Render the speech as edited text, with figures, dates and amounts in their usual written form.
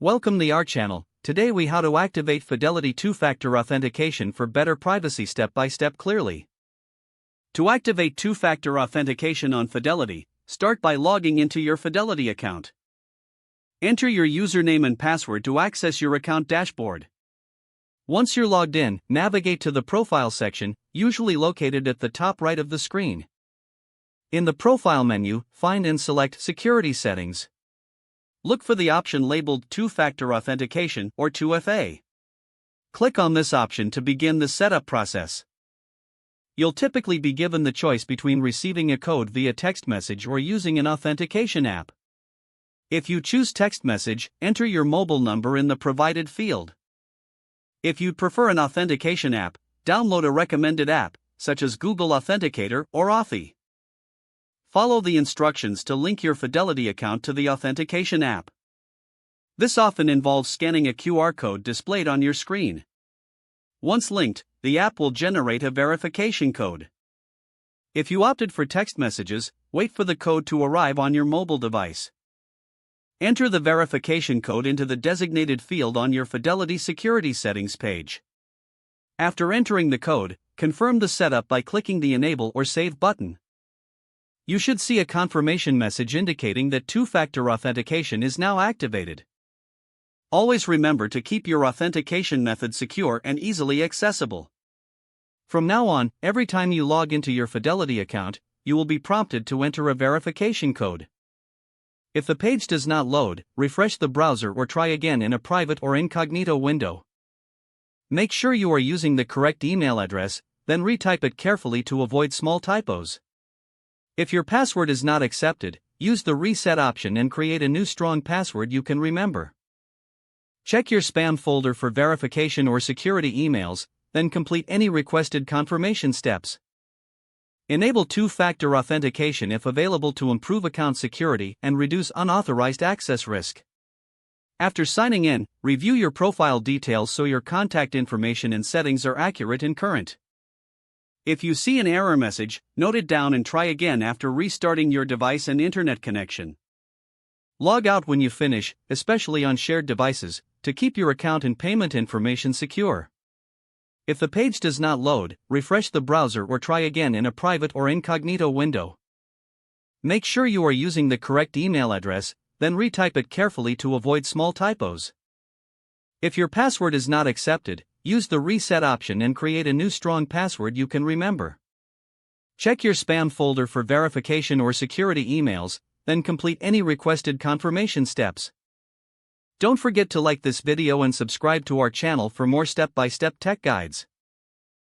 Welcome to our channel. Today we how to activate Fidelity two-factor authentication for better privacy step by step clearly. To activate two-factor authentication on Fidelity, start by logging into your Fidelity account. Enter your username and password to access your account dashboard. Once you're logged in, navigate to the Profile section, usually located at the top right of the screen. In the Profile menu, find and select Security Settings. Look for the option labeled Two-Factor Authentication or 2FA. Click on this option to begin the setup process. You'll typically be given the choice between receiving a code via text message or using an authentication app. If you choose text message, enter your mobile number in the provided field. If you'd prefer an authentication app, download a recommended app, such as Google Authenticator or Authy. Follow the instructions to link your Fidelity account to the authentication app. This often involves scanning a QR code displayed on your screen. Once linked, the app will generate a verification code. If you opted for text messages, wait for the code to arrive on your mobile device. Enter the verification code into the designated field on your Fidelity Security Settings page. After entering the code, confirm the setup by clicking the Enable or Save button. You should see a confirmation message indicating that two-factor authentication is now activated. Always remember to keep your authentication method secure and easily accessible. From now on, every time you log into your Fidelity account, you will be prompted to enter a verification code. If the page does not load, refresh the browser or try again in a private or incognito window. Make sure you are using the correct email address, then retype it carefully to avoid small typos. If your password is not accepted, use the reset option and create a new strong password you can remember. Check your spam folder for verification or security emails, then complete any requested confirmation steps. Enable two-factor authentication if available to improve account security and reduce unauthorized access risk. After signing in, review your profile details so your contact information and settings are accurate and current. If you see an error message, note it down and try again after restarting your device and internet connection. Log out when you finish, especially on shared devices, to keep your account and payment information secure. If the page does not load, refresh the browser or try again in a private or incognito window. Make sure you are using the correct email address, then retype it carefully to avoid small typos. If your password is not accepted, use the reset option and create a new strong password you can remember. Check your spam folder for verification or security emails, then complete any requested confirmation steps. Don't forget to like this video and subscribe to our channel for more step-by-step tech guides.